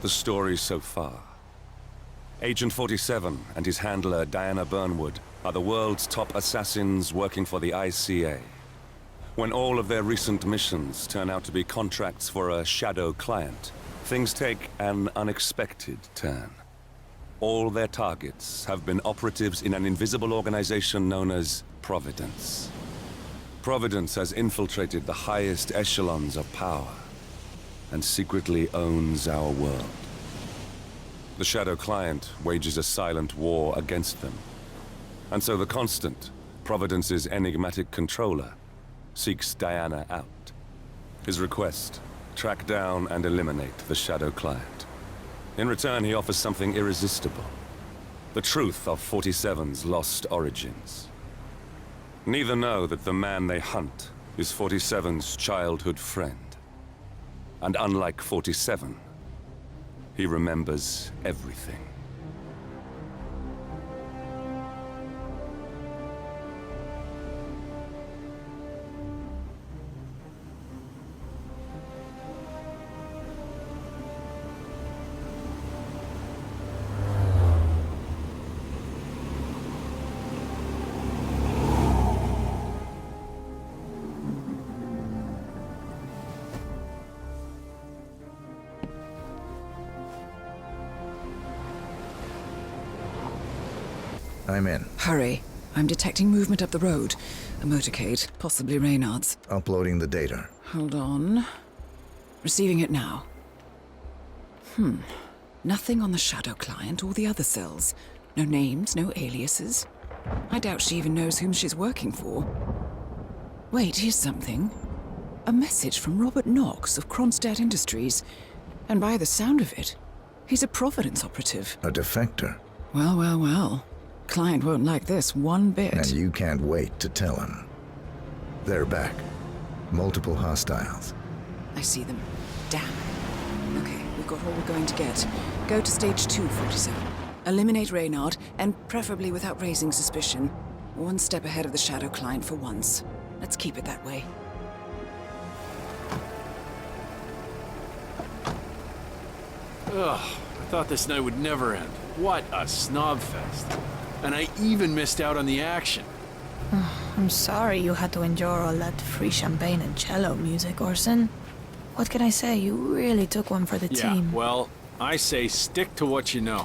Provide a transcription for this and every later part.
the story so far. Agent 47 and his handler Diana Burnwood are the world's top assassins working for the ICA. When all of their recent missions turn out to be contracts for a shadow client, things take an unexpected turn. All their targets have been operatives in an invisible organization known as Providence. Providence has infiltrated the highest echelons of power and secretly owns our world. The shadow client wages a silent war against them. And so the Constant, Providence's enigmatic controller, seeks Diana out. His request: track down and eliminate the shadow client. In return, he offers something irresistible: the truth of 47's lost origins. Neither know that the man they hunt is 47's childhood friend. And unlike 47, he remembers everything. I'm in. Hurry. I'm detecting movement up the road. A motorcade, possibly Reynard's. Uploading the data. Hold on. Receiving it now. Nothing on the shadow client or the other cells. No names, no aliases. I doubt she even knows whom she's working for. Wait, here's something. A message from Robert Knox of Kronstadt Industries. And by the sound of it, he's a Providence operative. A defector. Well, well, well. Client won't like this one bit. And you can't wait to tell him. They're back. Multiple hostiles. I see them. Damn. Okay, we've got all we're going to get. Go to stage 2, 47. Eliminate Reynard, and preferably without raising suspicion. One step ahead of the shadow client for once. Let's keep it that way. Ugh, I thought this night would never end. What a snob fest. And I even missed out on the action. I'm sorry you had to endure all that free champagne and cello music, Orson. What can I say? You really took one for the team. Yeah, well, I say stick to what you know.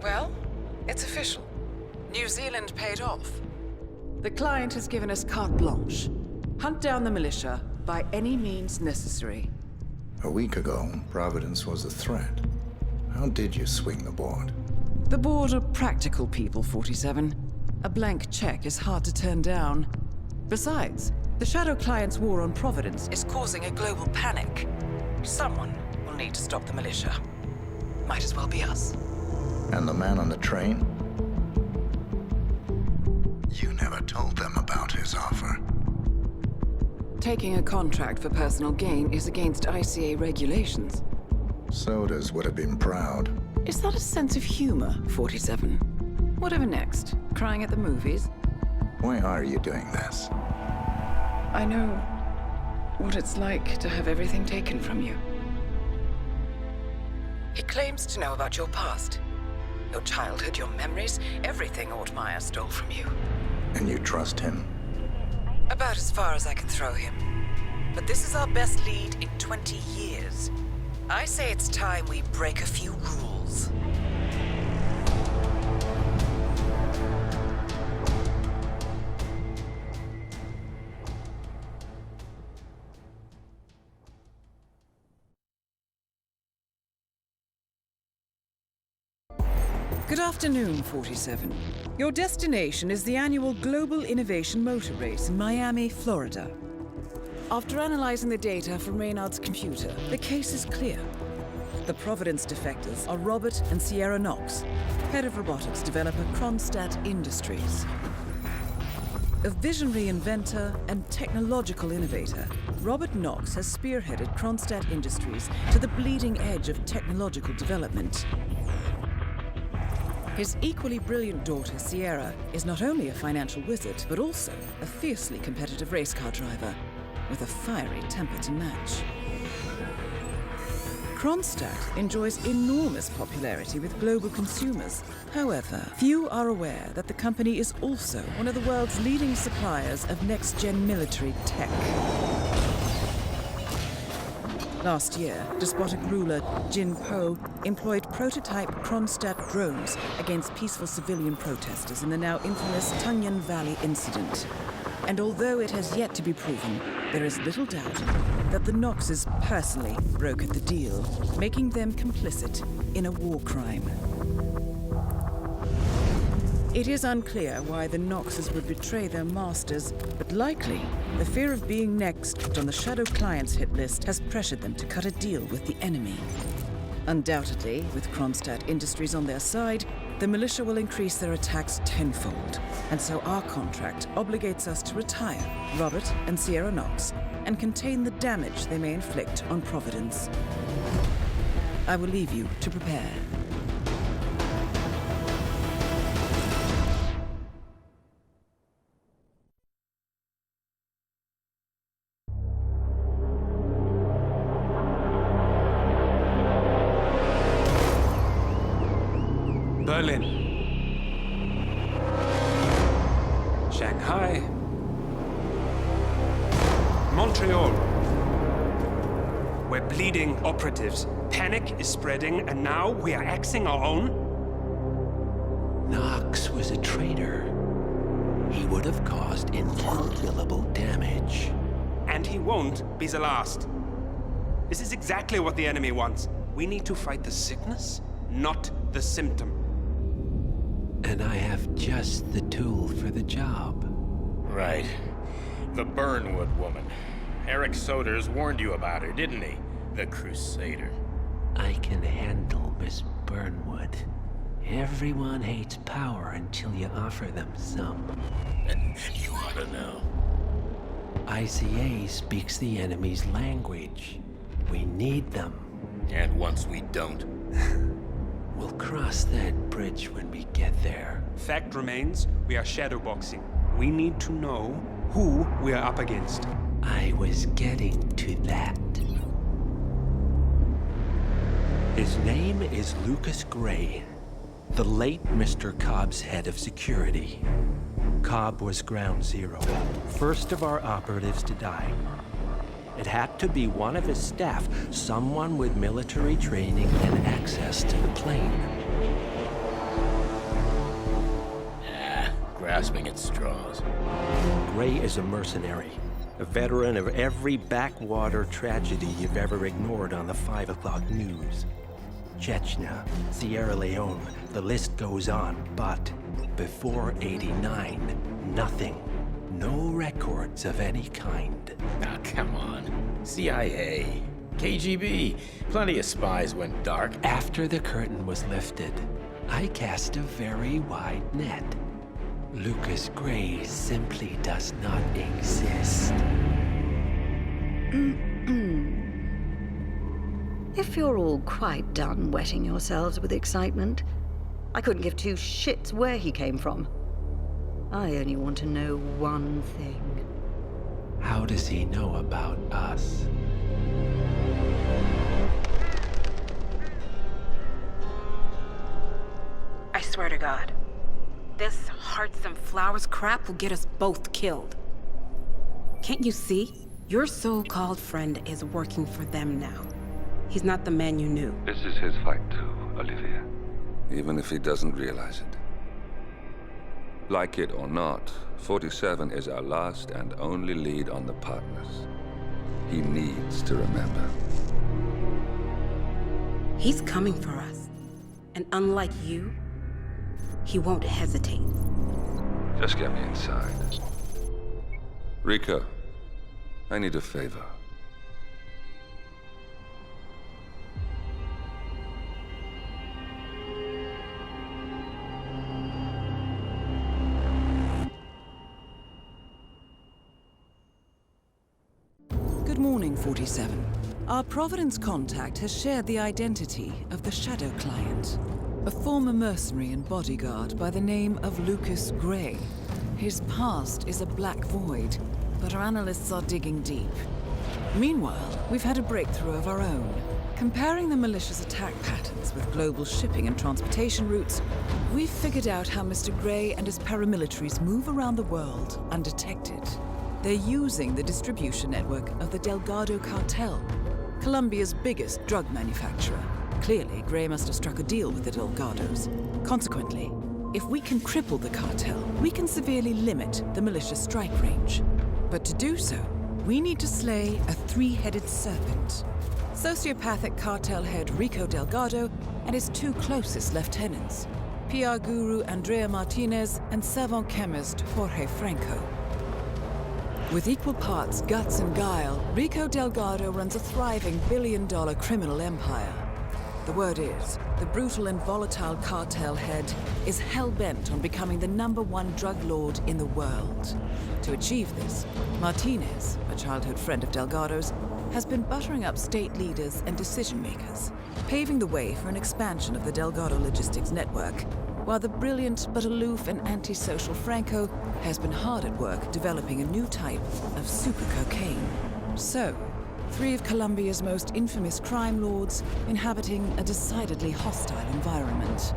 Well, it's official. New Zealand paid off. The client has given us carte blanche. Hunt down the militia by any means necessary. A week ago, Providence was a threat. How did you swing the board? The board are practical people, 47. A blank check is hard to turn down. Besides, the shadow client's war on Providence is causing a global panic. Someone will need to stop the militia. Might as well be us. And the man on the train? You never told them about his offer. Taking a contract for personal gain is against ICA regulations. Sodas would have been proud. Is that a sense of humor, 47? Whatever next? Crying at the movies? Why are you doing this? I know what it's like to have everything taken from you. He claims to know about your past. Your childhood, your memories, everything Ortmeyer stole from you. And you trust him? About as far as I can throw him. But this is our best lead in 20 years. I say it's time we break a few rules. Good afternoon, 47. Your destination is the annual Global Innovation Motor Race in Miami, Florida. After analyzing the data from Reynard's computer, the case is clear. The Providence defectors are Robert and Sierra Knox, head of robotics developer Kronstadt Industries. A visionary inventor and technological innovator, Robert Knox has spearheaded Kronstadt Industries to the bleeding edge of technological development. His equally brilliant daughter, Sierra, is not only a financial wizard, but also a fiercely competitive race car driver, with a fiery temper to match. Kronstadt enjoys enormous popularity with global consumers. However, few are aware that the company is also one of the world's leading suppliers of next-gen military tech. Last year, despotic ruler Jin Po employed prototype Kronstadt drones against peaceful civilian protesters in the now infamous Tunyan Valley incident. And although it has yet to be proven, there is little doubt that the Knoxes personally brokered the deal, making them complicit in a war crime. It is unclear why the Knoxes would betray their masters, but likely the fear of being next on the Shadow Clients hit list has pressured them to cut a deal with the enemy. Undoubtedly, with Kronstadt Industries on their side, the militia will increase their attacks tenfold, and so our contract obligates us to retire Robert and Sierra Knox and contain the damage they may inflict on Providence. I will leave you to prepare. Berlin, Shanghai, Montreal. We're bleeding operatives. Panic is spreading, and now we are axing our own? Knox was a traitor. He would have caused incalculable damage. And he won't be the last. This is exactly what the enemy wants. We need to fight the sickness, not the symptom. And I have just the tool for the job. Right. The Burnwood woman. Eric Soders warned you about her, didn't he? The Crusader. I can handle Miss Burnwood. Everyone hates power until you offer them some. And you ought to know. ICA speaks the enemy's language. We need them. And once we don't... We'll cross that bridge when we get there. Fact remains, we are shadowboxing. We need to know who we are up against. I was getting to that. His name is Lucas Gray, the late Mr. Cobb's head of security. Cobb was ground zero, first of our operatives to die. It had to be one of his staff, someone with military training and access to the plane. Grasping at straws. Gray is a mercenary, a veteran of every backwater tragedy you've ever ignored on the 5 o'clock news. Chechnya, Sierra Leone, the list goes on, but before '89, nothing. No records of any kind. Now, come on. CIA, KGB, plenty of spies went dark. After the curtain was lifted, I cast a very wide net. Lucas Gray simply does not exist. If you're all quite done wetting yourselves with excitement, I couldn't give two shits where he came from. I only want to know one thing. How does he know about us? I swear to God, this hearts and flowers crap will get us both killed. Can't you see? Your so-called friend is working for them now. He's not the man you knew. This is his fight too, Olivia. Even if he doesn't realize it. Like it or not, 47 is our last and only lead on the partners. He needs to remember. He's coming for us. And unlike you, he won't hesitate. Just get me inside. Rico, I need a favor. Good morning, 47. Our Providence contact has shared the identity of the Shadow Client, a former mercenary and bodyguard by the name of Lucas Gray. His past is a black void, but our analysts are digging deep. Meanwhile, we've had a breakthrough of our own. Comparing the malicious attack patterns with global shipping and transportation routes, we've figured out how Mr. Gray and his paramilitaries move around the world undetected. They're using the distribution network of the Delgado cartel, Colombia's biggest drug manufacturer. Clearly, Gray must have struck a deal with the Delgados. Consequently, if we can cripple the cartel, we can severely limit the malicious strike range. But to do so, we need to slay a three-headed serpent. Sociopathic cartel head Rico Delgado and his two closest lieutenants, PR guru Andrea Martinez and savant chemist Jorge Franco. With equal parts guts and guile, Rico Delgado runs a thriving billion-dollar criminal empire. The word is, the brutal and volatile cartel head is hell-bent on becoming the #1 drug lord in the world. To achieve this, Martinez, a childhood friend of Delgado's, has been buttering up state leaders and decision-makers, paving the way for an expansion of the Delgado logistics network, while the brilliant but aloof and antisocial Franco has been hard at work developing a new type of super cocaine. So, three of Colombia's most infamous crime lords inhabiting a decidedly hostile environment.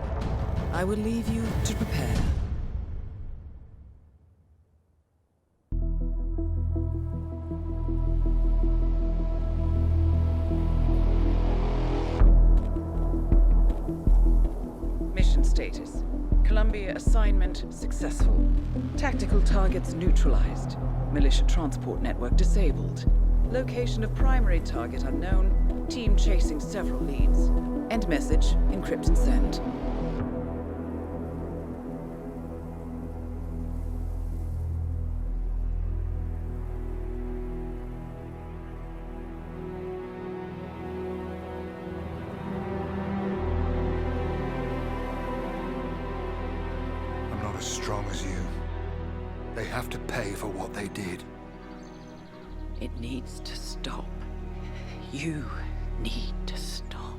I will leave you to prepare. Mission status. Columbia assignment successful. Tactical targets neutralized. Militia transport network disabled. Location of primary target unknown. Team chasing several leads. End message, encrypt and send. I'm not as strong as you. They have to pay for what they did. It needs to stop. You need to stop.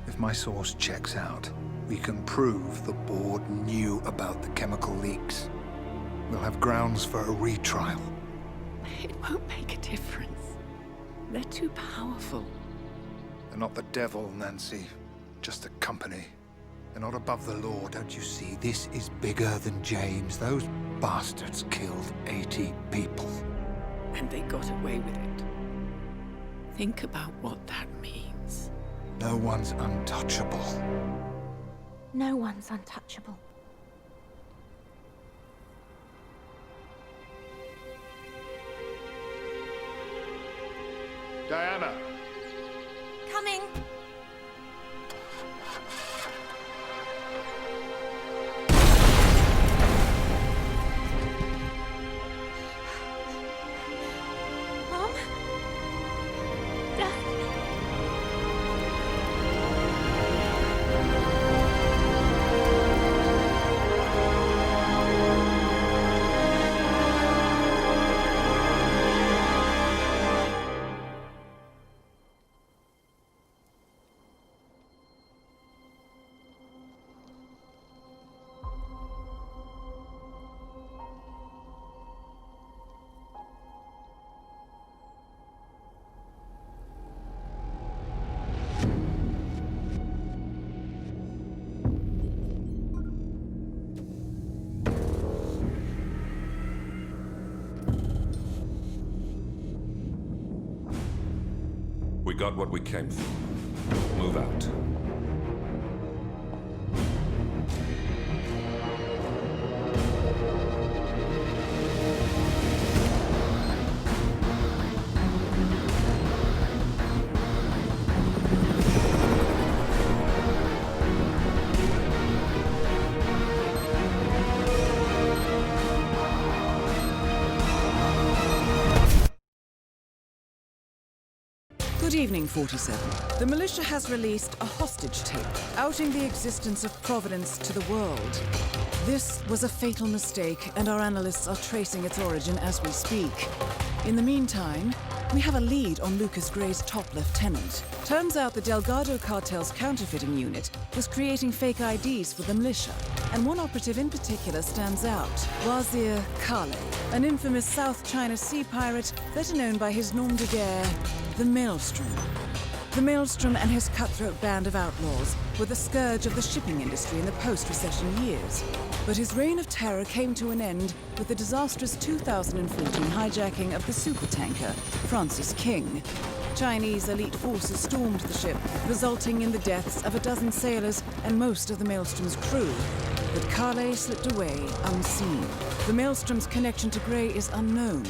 If my source checks out, we can prove the board knew about the chemical leaks. We'll have grounds for a retrial. It won't make a difference. They're too powerful. They're not the devil, Nancy. Just a company. They're not above the law, don't you see? This is bigger than James. Those bastards killed 80 people. And they got away with it. Think about what that means. No one's untouchable. No one's untouchable. Diana! Coming! Mom? Dad? We got what we came for. Move out. Good evening, 47. The militia has released a hostage tape, outing the existence of Providence to the world. This was a fatal mistake, and our analysts are tracing its origin as we speak. In the meantime, we have a lead on Lucas Gray's top lieutenant. Turns out the Delgado cartel's counterfeiting unit was creating fake IDs for the militia, and one operative in particular stands out, Wazir Kale, an infamous South China Sea pirate better known by his nom de guerre, the Maelstrom. The Maelstrom and his cutthroat band of outlaws were the scourge of the shipping industry in the post-recession years. But his reign of terror came to an end with the disastrous 2014 hijacking of the supertanker, Francis King. Chinese elite forces stormed the ship, resulting in the deaths of a dozen sailors and most of the Maelstrom's crew. But Kale slipped away unseen. The Maelstrom's connection to Gray is unknown,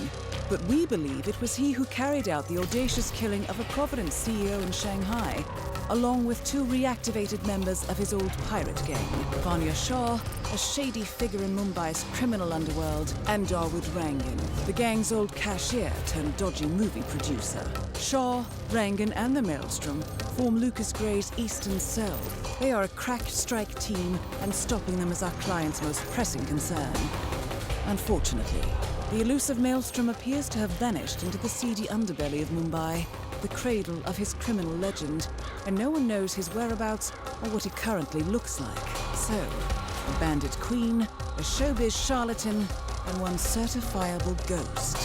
but we believe it was he who carried out the audacious killing of a Providence CEO in Shanghai, along with two reactivated members of his old pirate gang, Vanya Shah, a shady figure in Mumbai's criminal underworld, and Dawood Rangan, the gang's old cashier turned dodgy movie producer. Shah, Rangan, and the Maelstrom form Lucas Gray's Eastern Cell. They are a crack strike team, and stopping them is our client's most pressing concern. Unfortunately, the elusive Maelstrom appears to have vanished into the seedy underbelly of Mumbai, the cradle of his criminal legend, and no one knows his whereabouts or what he currently looks like. So, a bandit queen, a showbiz charlatan, and one certifiable ghost.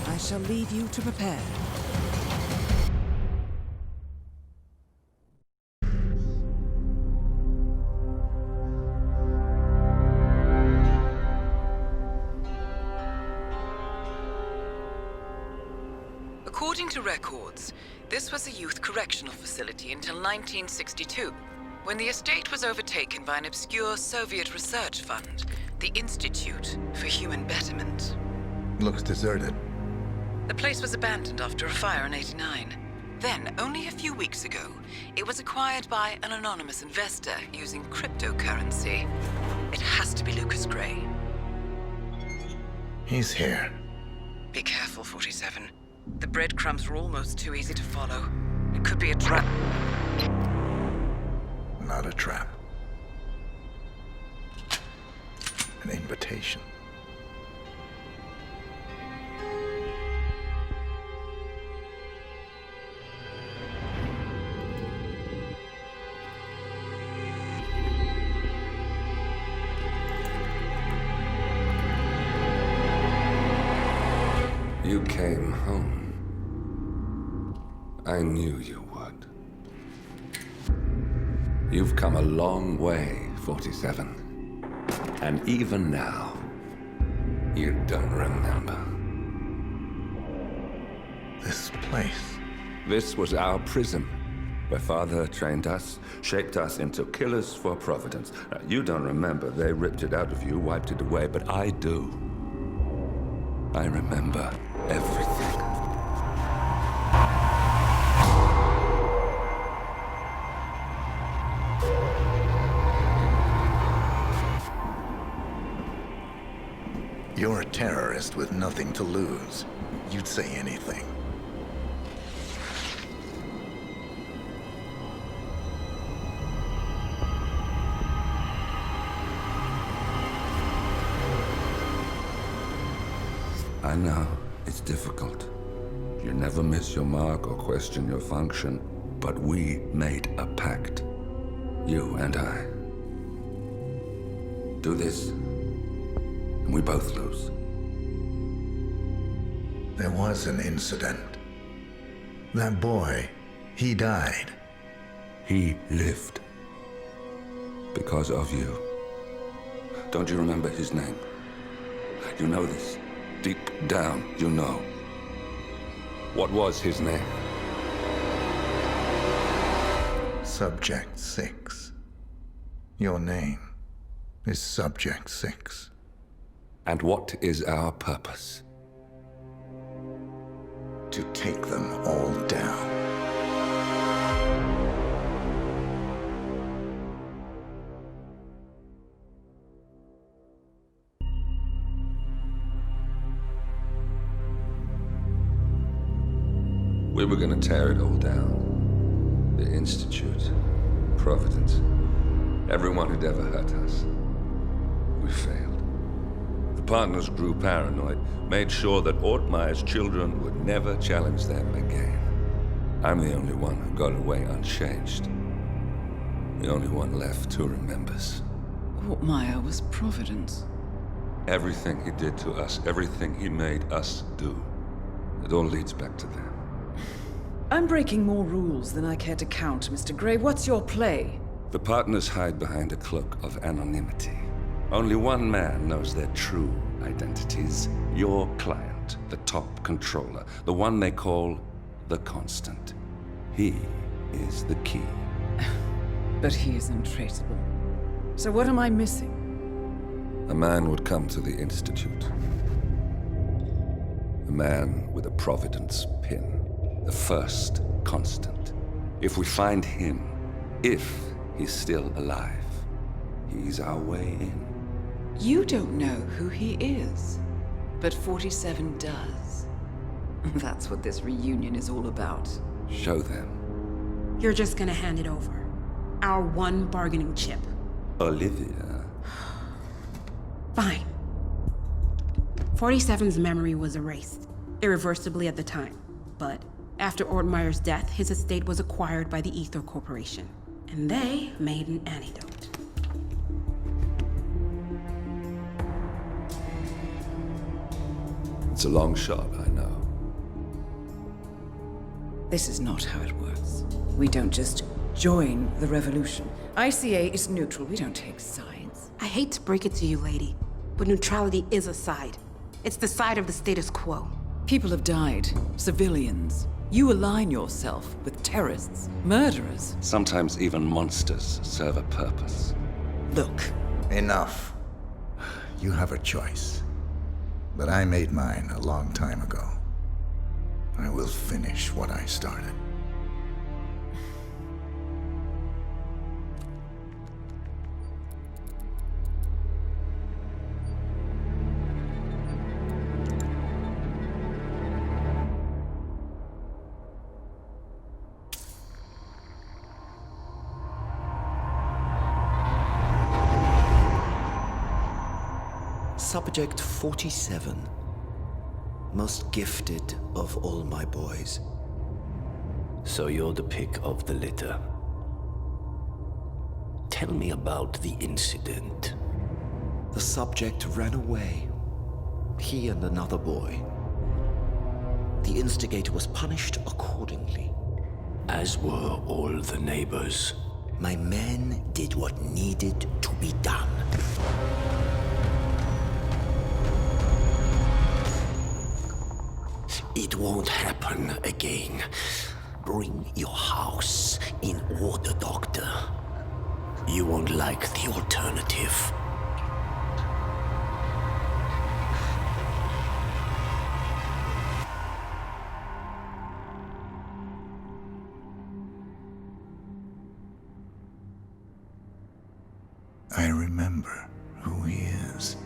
I shall leave you to prepare. According to records, this was a youth correctional facility until 1962, when the estate was overtaken by an obscure Soviet research fund, the Institute for Human Betterment. Looks deserted. The place was abandoned after a fire in '89. Then, only a few weeks ago, it was acquired by an anonymous investor using cryptocurrency. It has to be Lucas Gray. He's here. Be careful, 47. The breadcrumbs were almost too easy to follow. It could be a trap. Not a trap. An invitation. You came home. I knew you would. You've come a long way, 47. And even now, you don't remember. This place. This was our prison, where Father trained us, shaped us into killers for Providence. Now, you don't remember. They ripped it out of you, wiped it away, but I do. I remember everything. You're a terrorist with nothing to lose. You'd say anything. I know, it's difficult. You never miss your mark or question your function, but we made a pact. You and I. Do this, and we both lose. There was an incident. That boy, he died. He lived. Because of you. Don't you remember his name? You know this. Deep down, you know. What was his name? Subject 6. Your name is Subject 6. And what is our purpose? To take them all down. We were gonna tear it all down. The Institute, Providence, everyone who'd ever hurt us. We failed. The partners grew paranoid, made sure that Ortmeyer's children would never challenge them again. I'm the only one who got away unchanged. The only one left who remembers. Ortmeyer was Providence. Everything he did to us, everything he made us do, it all leads back to them. I'm breaking more rules than I care to count, Mr. Gray. What's your play? The partners hide behind a cloak of anonymity. Only one man knows their true identities. Your client, the top controller, the one they call the Constant. He is the key. But he is untraceable. So what am I missing? A man would come to the Institute. A man with a Providence pin. The first Constant. If we find him, if he's still alive, he's our way in. You don't know who he is, but 47 does. That's what this reunion is all about. Show them. You're just gonna hand it over. Our one bargaining chip. Olivia. Fine. 47's memory was erased, irreversibly at the time. But after Ortmeyer's death, his estate was acquired by the Ether Corporation. And they made an antidote. It's a long shot, I know. This is not how it works. We don't just join the revolution. ICA is neutral. We don't take sides. I hate to break it to you, lady, but neutrality is a side. It's the side of the status quo. People have died. Civilians. You align yourself with terrorists, murderers. Sometimes even monsters serve a purpose. Look. Enough. You have a choice. But I made mine a long time ago. I will finish what I started. Subject 47. Most gifted of all my boys. So you're the pick of the litter. Tell me about the incident. The subject ran away. He and another boy. The instigator was punished accordingly. As were all the neighbors. My men did what needed to be done. It won't happen again. Bring your house in order, Doctor. You won't like the alternative. I remember who he is.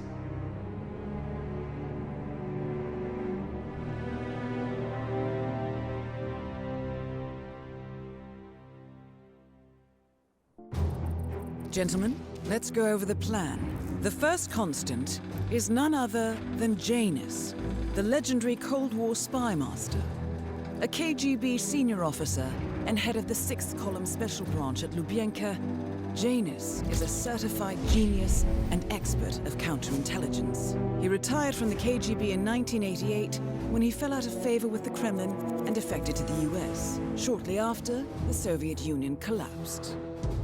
Gentlemen, let's go over the plan. The first constant is none other than Janus, the legendary Cold War spy master, a KGB senior officer and head of the 6th Column Special Branch at Lubyanka. Janus is a certified genius and expert of counterintelligence. He retired from the KGB in 1988 when he fell out of favor with the Kremlin and defected to the US. Shortly after, the Soviet Union collapsed.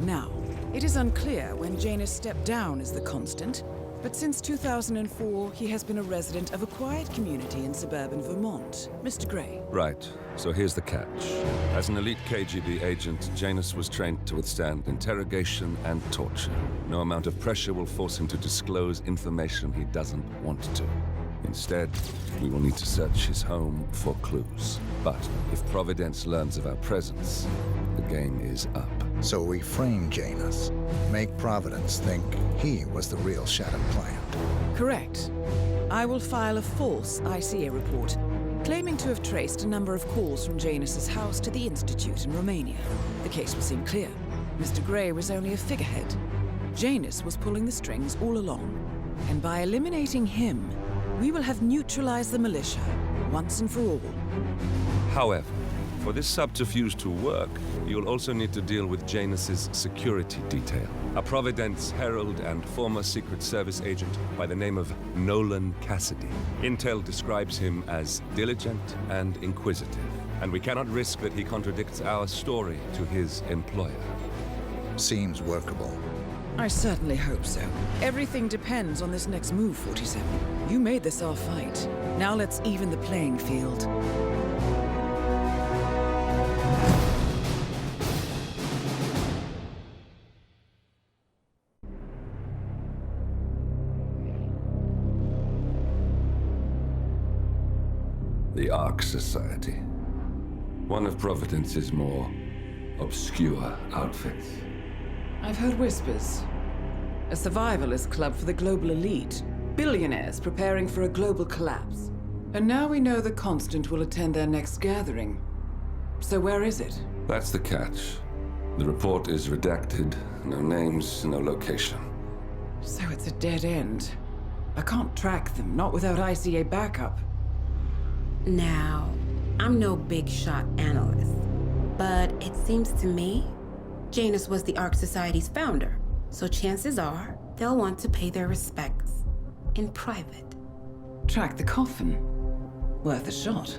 Now, it is unclear when Janus stepped down as the Constant, but since 2004, he has been a resident of a quiet community in suburban Vermont. Mr. Gray. Right. So here's the catch. As an elite KGB agent, Janus was trained to withstand interrogation and torture. No amount of pressure will force him to disclose information he doesn't want to. Instead, we will need to search his home for clues. But if Providence learns of our presence, the game is up. So we frame Janus, make Providence think he was the real Shadow client. Correct. I will file a false ICA report, claiming to have traced a number of calls from Janus's house to the Institute in Romania. The case will seem clear. Mr. Grey was only a figurehead. Janus was pulling the strings all along. And by eliminating him, we will have neutralized the militia, once and for all. However, for this subterfuge to work, you'll also need to deal with Janus's security detail. A Providence herald and former Secret Service agent by the name of Nolan Cassidy. Intel describes him as diligent and inquisitive, and we cannot risk that he contradicts our story to his employer. Seems workable. I certainly hope so. Everything depends on this next move, 47. You made this our fight. Now let's even the playing field. The Ark Society. One of Providence's more obscure outfits. I've heard whispers. A survivalist club for the global elite. Billionaires preparing for a global collapse. And now we know the Constant will attend their next gathering. So where is it? That's the catch. The report is redacted. No names, no location. So it's a dead end. I can't track them, not without ICA backup. Now, I'm no big shot analyst, but it seems to me Janus was the Ark Society's founder, so chances are they'll want to pay their respects in private. Track the coffin. Worth a shot.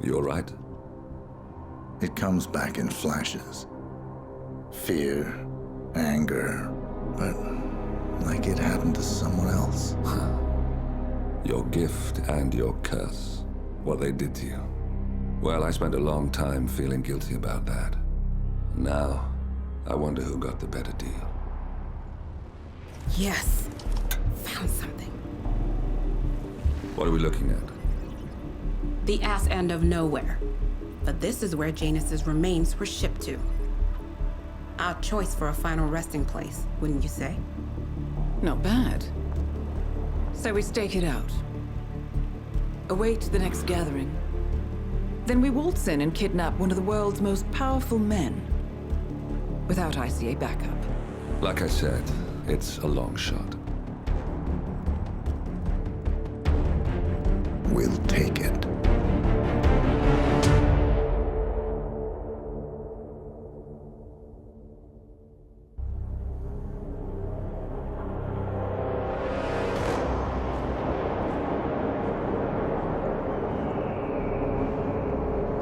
You all right? It comes back in flashes. Fear, anger, but like it happened to someone else. Your gift and your curse. What they did to you. Well, I spent a long time feeling guilty about that. Now, I wonder who got the better deal. Yes, found something. What are we looking at? The ass end of nowhere. But this is where Janus's remains were shipped to. Our choice for a final resting place, wouldn't you say? Not bad. So we stake it out. Await the next gathering. Then we waltz in and kidnap one of the world's most powerful men. Without ICA backup. Like I said, it's a long shot. We'll take it.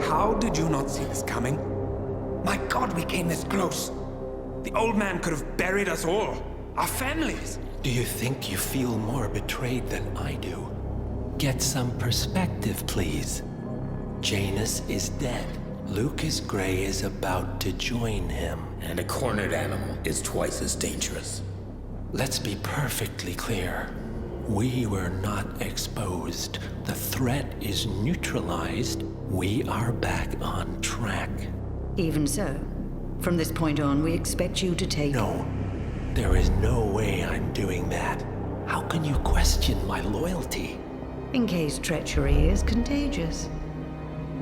How did you not see this coming? My God, we came this close. The old man could have buried us all. Our families. Do you think you feel more betrayed than I do? Get some perspective, please. Janus is dead. Lucas Grey is about to join him. And a cornered animal is twice as dangerous. Let's be perfectly clear. We were not exposed. The threat is neutralized. We are back on track. Even so, from this point on, we expect you to take... No, there is no way I'm doing that. How can you question my loyalty? In case treachery is contagious.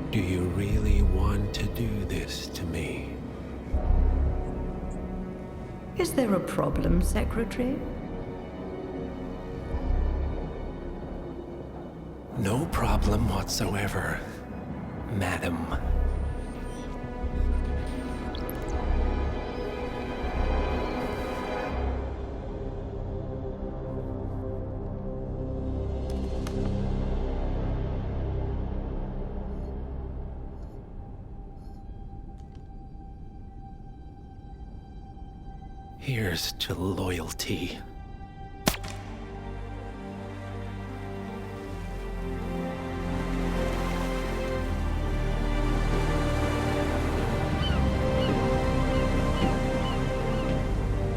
Do you really want to do this to me? Is there a problem, Secretary? No problem whatsoever, Madam. Here's to loyalty.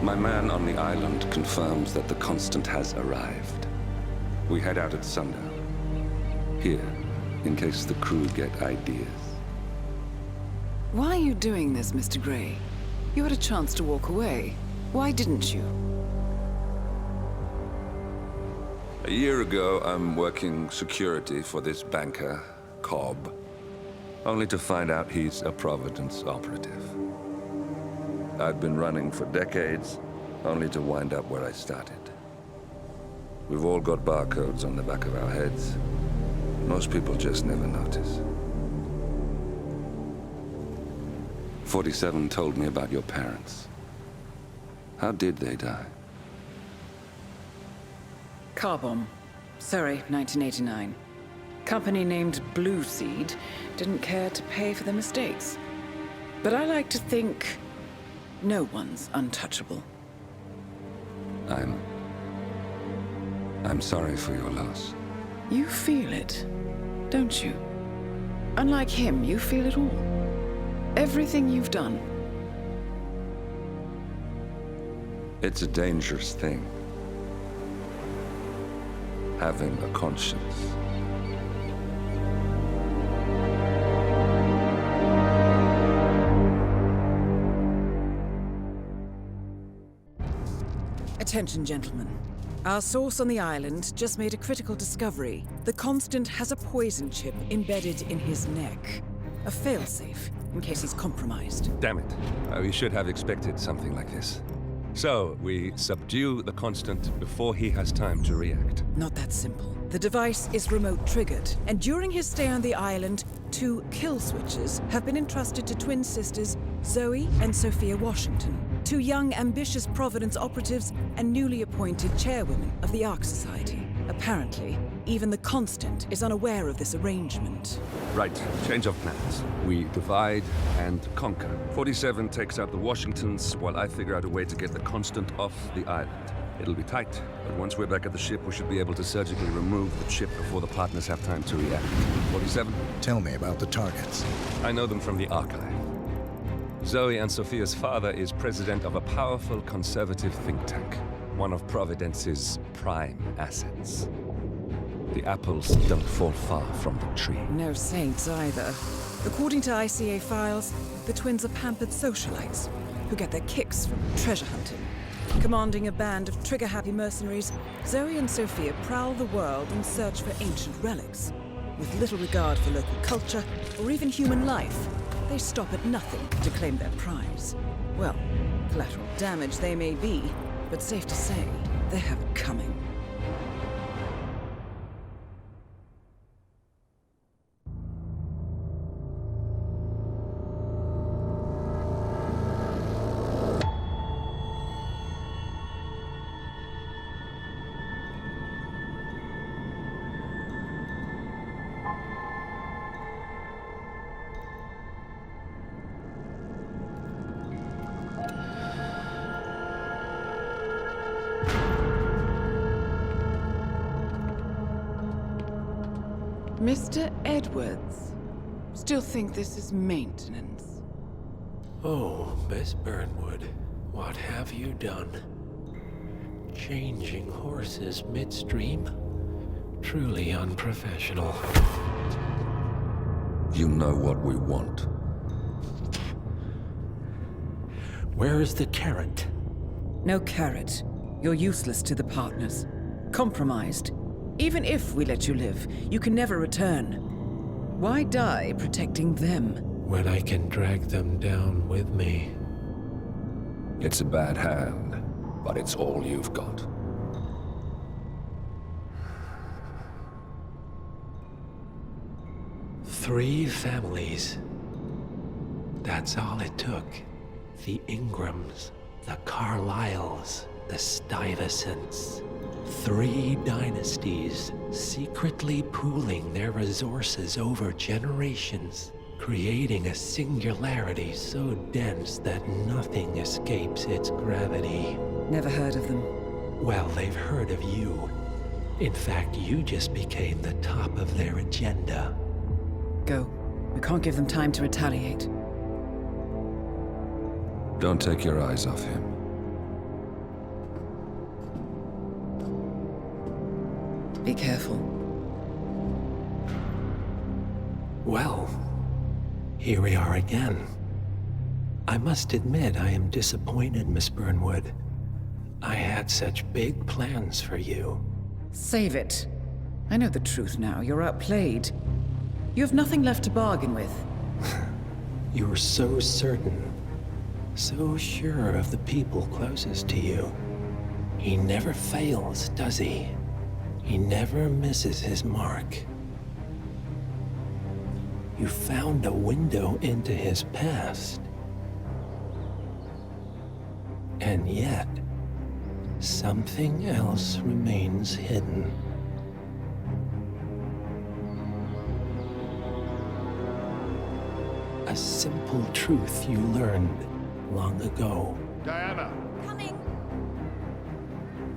My man on the island confirms that the Constant has arrived. We head out at sundown. Here, in case the crew get ideas. Why are you doing this, Mr. Grey? You had a chance to walk away. Why didn't you? A year ago, I'm working security for this banker, Cobb, only to find out he's a Providence operative. I've been running for decades, only to wind up where I started. We've all got barcodes on the back of our heads. Most people just never notice. 47 told me about your parents. How did they die? Car bomb. Surrey, 1989. Company named Blue Seed didn't care to pay for their mistakes. But I like to think no one's untouchable. I'm sorry for your loss. You feel it, don't you? Unlike him, you feel it all. Everything you've done. It's a dangerous thing. Having a conscience. Attention, gentlemen. Our source on the island just made a critical discovery. The Constant has a poison chip embedded in his neck. A failsafe, in case he's compromised. Damn it. We should have expected something like this. So, we subdue the Constant before he has time to react. Not that simple. The device is remote triggered, and during his stay on the island, 2 kill switches have been entrusted to twin sisters Zoe and Sophia Washington, 2 young, ambitious Providence operatives and newly appointed chairwomen of the Ark Society. Apparently, even the Constant is unaware of this arrangement. Right, change of plans. We divide and conquer. 47 takes out the Washingtons, while I figure out a way to get the Constant off the island. It'll be tight, but once we're back at the ship, we should be able to surgically remove the chip before the partners have time to react. 47? Tell me about the targets. I know them from the archive. Zoe and Sophia's father is president of a powerful conservative think tank, one of Providence's prime assets. The apples don't fall far from the tree. No saints either. According to ICA files, the twins are pampered socialites who get their kicks from treasure hunting. Commanding a band of trigger-happy mercenaries, Zoe and Sophia prowl the world in search for ancient relics. With little regard for local culture or even human life, they stop at nothing to claim their prize. Well, collateral damage they may be, but safe to say, they have it coming. Mr. Edwards, still think this is maintenance? Oh, Miss Burnwood, what have you done? Changing horses midstream? Truly unprofessional. You know what we want. Where is the carrot? No carrot. You're useless to the partners. Compromised. Even if we let you live, you can never return. Why die protecting them? When I can drag them down with me. It's a bad hand, but it's all you've got. Three families. That's all it took. The Ingrams, the Carlyles, the Stuyvesants. 3 dynasties secretly pooling their resources over generations, creating a singularity so dense that nothing escapes its gravity. Never heard of them. Well, they've heard of you. In fact, you just became the top of their agenda. Go. We can't give them time to retaliate. Don't take your eyes off him. Be careful. Well, here we are again. I must admit I am disappointed, Miss Burnwood. I had such big plans for you. Save it. I know the truth now. You're outplayed. You have nothing left to bargain with. You were so certain, so sure of the people closest to you. He never fails, does he? He never misses his mark. You found a window into his past. And yet, something else remains hidden. A simple truth you learned long ago. Diana! Coming!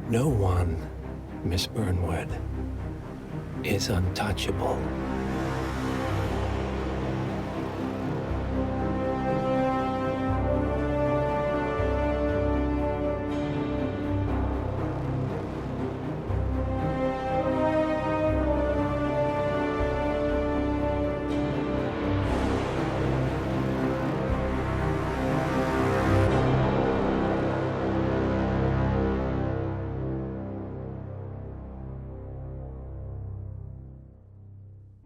No one, Miss Burnwood, is untouchable.